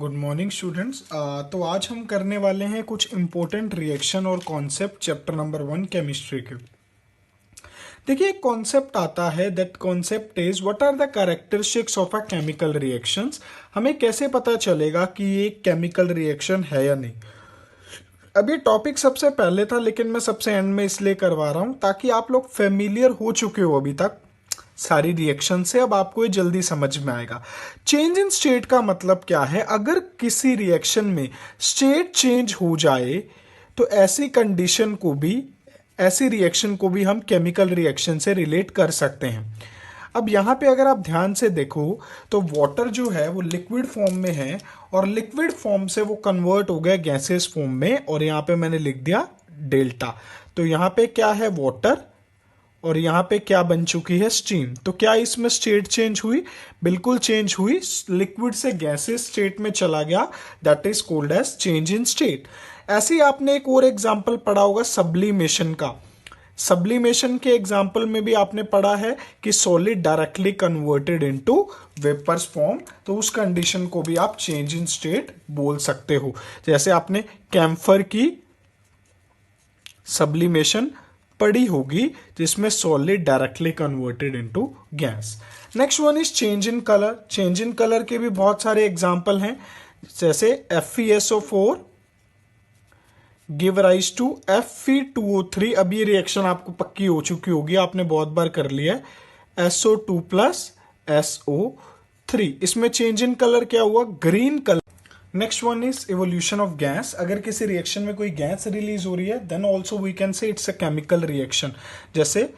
Good morning students. तो आज हम करने वाले हैं कुछ इम्पोर्टेंट रिएक्शन और कॉन्सेप्ट चैप्टर नंबर 1 केमिस्ट्री के। देखिए, एक कॉन्सेप्ट आता है, that concept is what are the characteristics of a chemical reactions. हमें कैसे पता चलेगा कि ये केमिकल रिएक्शन है या नहीं। अब ये टॉपिक सबसे पहले था, लेकिन मैं सबसे एंड में इसलिए करवा रहा हूँ ताकि आप लोग फेमिलियर हो चुके हो अभी तक सारी रिएक्शन से। अब आपको ये जल्दी समझ में आएगा। चेंज इन स्टेट का मतलब क्या है। अगर किसी रिएक्शन में स्टेट चेंज हो जाए तो ऐसी रिएक्शन को भी हम केमिकल रिएक्शन से रिलेट कर सकते हैं। अब यहाँ पे अगर आप ध्यान से देखो तो वाटर जो है वो लिक्विड फॉर्म में है, और लिक्विड फॉर्म से वो कन्वर्ट हो गया गैसेस फॉर्म में, और यहाँ पे मैंने लिख दिया डेल्टा। तो यहाँ पे क्या है, वाटर, और यहाँ पे क्या बन चुकी है, स्टीम। तो क्या इसमें स्टेट चेंज हुई? बिल्कुल चेंज हुई। लिक्विड से गैसेस स्टेट में चला गया, that is called as change in state. ऐसे ही आपने एक और एग्जांपल पढ़ा होगा सब्लिमेशन का। सब्लिमेशन के एग्जाम्पल में भी आपने पढ़ा है कि solid directly converted into vapours form. तो उस कंडीशन को भी आप चेंज इन स्टेट बोल सकते हो। जैसे आपने कैम्फर की सब्लिमेशन पढ़ी होगी, जिसमें solid directly converted into gas. Next one is change in colour. Change in colour के भी बहुत सारे एग्जाम्पल हैं, जैसे FeSO4 give rise to Fe2O3। अब ये रिएक्शन आपको पक्की हो चुकी होगी, आपने बहुत बार कर लिया है। SO2 प्लस SO3, इसमें चेंज इन कलर क्या हुआ, green colour. Next one is evolution of gas. अगर किसी रिएक्शन में कोई गैस रिलीज हो रही है, then also we can say it's a chemical reaction. जैसे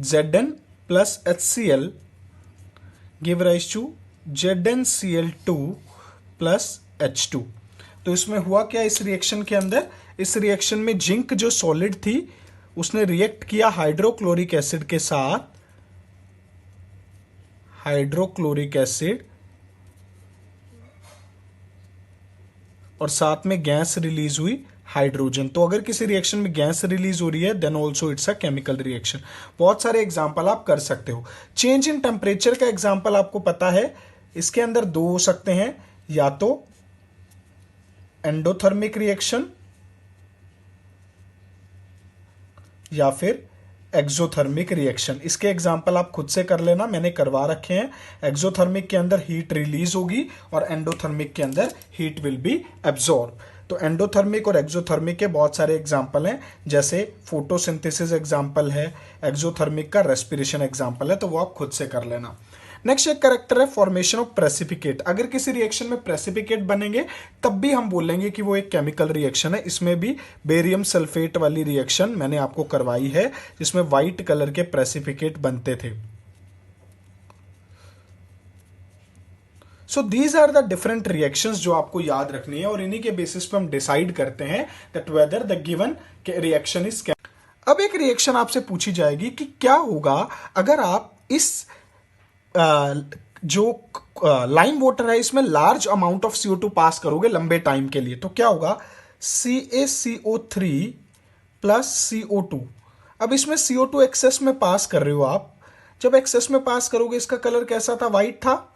Zn plus HCl give rise to ZnCl2 plus H2। तो इसमें हुआ क्या इस रिएक्शन के अंदर? इस रिएक्शन में जिंक जो सॉलिड थी उसने रिएक्ट किया हाइड्रोक्लोरिक एसिड के साथ, हाइड्रोक्लोरिक एसिड, और साथ में गैस रिलीज हुई हाइड्रोजन। तो अगर किसी रिएक्शन में गैस रिलीज हो रही है, then also it's a chemical reaction. बहुत सारे एग्जांपल आप कर सकते हो। चेंज इन टेम्परेचर का एग्जांपल आपको पता है, इसके अंदर दो हो सकते हैं, या तो एंडोथर्मिक रिएक्शन या फिर एक्सोथर्मिक रिएक्शन। इसके एग्जांपल आप खुद से कर लेना, मैंने करवा रखे हैं। एक्सोथर्मिक के अंदर हीट रिलीज होगी और एंडोथर्मिक के अंदर हीट विल बी एब्जॉर्ब। तो एंडोथर्मिक और एक्सोथर्मिक के बहुत सारे एग्जांपल हैं, जैसे फोटोसिंथेसिस एग्जांपल है, एक्सोथर्मिक का रेस्पिरेशन एग्जांपल है, तो वो आप खुद से कर लेना। नेक्स्ट एक कैरेक्टर है फॉर्मेशन ऑफ प्रेसिपिकेट। अगर किसी रिएक्शन में प्रेसिपिकेट बनेंगे तब भी हम बोलेंगे कि वो एक केमिकल रिएक्शन है। इसमें भी बेरियम सल्फेट वाली रिएक्शन मैंने आपको करवाई है, जिसमें व्हाइट कलर के प्रेसिपिकेट बनते थे। So these are the different reactions जो आपको याद रखनी है, और इन्हीं के बेसिस पे हम डिसाइड करते हैं that whether the given reaction is. अब एक रिएक्शन आपसे पूछी जाएगी कि क्या होगा अगर आप इस जो लाइम वाटर है इसमें लार्ज अमाउंट ऑफ CO2 पास करोगे लंबे टाइम के लिए, तो क्या होगा, CaCO3 प्लस CO2। अब इसमें CO2 एक्सेस में पास कर रहे हो आप। जब एक्सेस में पास करोगे, इसका कलर कैसा था, व्हाइट था।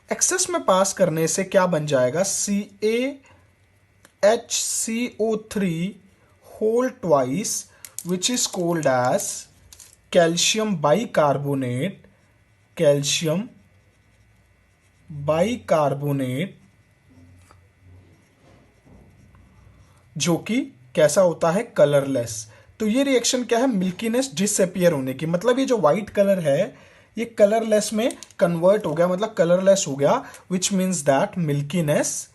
एक्सेस में पास करने से क्या बन जाएगा, CaHCO3 whole twice, which is called as calcium bicarbonate. Calcium bicarbonate, जो कि कैसा होता है, कलरलेस। तो ये रिएक्शन क्या है, मिल्कीनेस डिसअपियर होने की। मतलब ये जो व्हाइट कलर है ये कलरलेस में कन्वर्ट हो गया, मतलब कलरलेस हो गया, which means that milkiness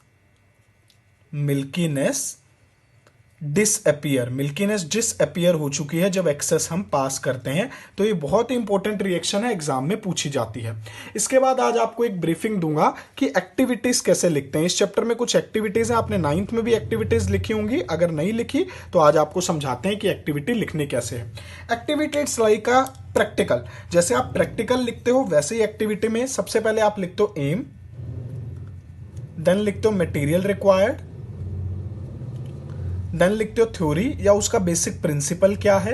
disappear हो चुकी है जब एक्सेस हम पास करते हैं। तो ये बहुत ही इंपॉर्टेंट रिएक्शन है, एग्जाम में पूछी जाती है। इसके बाद आज आपको एक ब्रीफिंग दूंगा कि एक्टिविटीज कैसे लिखते हैं। इस चैप्टर में कुछ एक्टिविटीज है, आपने 9th में भी एक्टिविटीज लिखी होंगी, अगर नहीं लिखी तो आज आपको समझाते हैं कि एक्टिविटी लिखनी कैसे है। एक्टिविटीज लाइक अ प्रैक्टिकल, जैसे आप प्रैक्टिकल लिखते हो वैसे ही एक्टिविटी में सबसे पहले आप लिखते हो एम, देन लिखते हो मटेरियल रिक्वायर्ड, देन लिखते हो थ्योरी या उसका बेसिक प्रिंसिपल क्या है,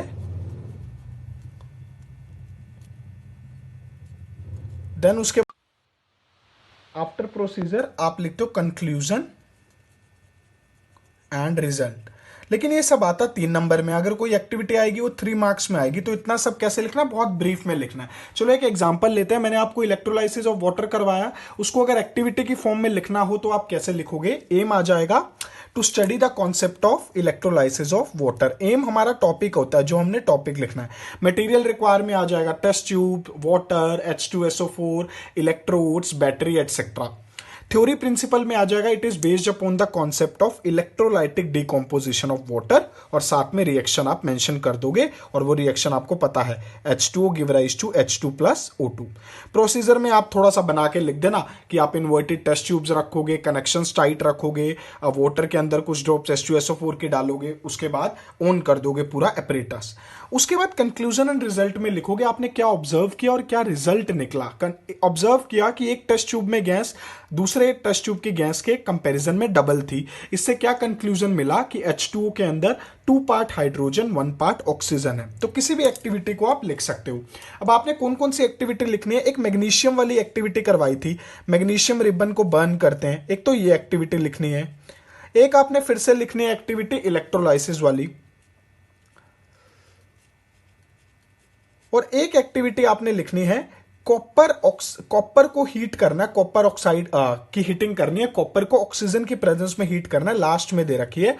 देन उसके आफ्टर प्रोसीजर आप लिखते हो कंक्लूजन एंड रिजल्ट। लेकिन ये सब आता 3 नंबर में, अगर कोई एक्टिविटी आएगी वो 3 मार्क्स में आएगी, तो इतना सब कैसे लिखना, बहुत ब्रीफ में लिखना है। चलो एक एग्जांपल लेते हैं। मैंने आपको इलेक्ट्रोलाइसिस ऑफ वाटर करवाया, उसको अगर एक्टिविटी की फॉर्म में लिखना हो तो आप कैसे लिखोगे? एम आ जाएगा to study the concept of electrolysis of water. Aim हमारा टॉपिक होता है, जो हमने टॉपिक लिखना है। मटेरियल रिक्वायर में आ जाएगा test tube, water, H2SO4, electrodes, battery etcetera. Theory principle में आ जाएगा it is based upon the concept of electrolytic decomposition of water, और साथ में रिएक्शन आप मेंशन कर दोगे, और वो रिएक्शन आपको पता है, H2O give rise to H2 plus O2। Procedure में आप थोड़ा सा बना के लिख देना कि आप इन्वर्टेड टेस्ट ट्यूब्स रखोगे, कनेक्शंस टाइट रखोगे, वाटर के अंदर कुछ ड्रॉप्स H2SO4 के डालोगे, उसके बाद ऑन कर दोगे पूरा एपरेटस। उसके बाद कंक्लूजन एंड रिजल्ट में लिखोगे आपने क्या ऑब्जर्व किया और क्या रिजल्ट निकला। ऑब्जर्व किया कि एक टेस्ट ट्यूब में गैस दूसरे टेस्ट ट्यूब की गैस के कंपैरिजन में डबल थी। इससे क्या कंक्लूजन मिला कि H2O के अंदर 2 पार्ट हाइड्रोजन 1 पार्ट ऑक्सीजन है। तो किसी भी एक्टिविटी को आप लिख सकते हो। अब आपने कौन कौन सी एक्टिविटी लिखनी है? एक मैग्नीशियम वाली एक्टिविटी करवाई थी, मैग्नीशियम रिबन को बर्न करते हैं, एक तो ये एक्टिविटी लिखनी है। एक आपने फिर से लिखनी है एक्टिविटी इलेक्ट्रोलाइसिस वाली, और एक एक्टिविटी आपने लिखनी है कॉपर को हीट करना है, कॉपर ऑक्साइड की हीटिंग करनी है, कॉपर को ऑक्सीजन की प्रेजेंस में हीट करना है, लास्ट में दे रखी है।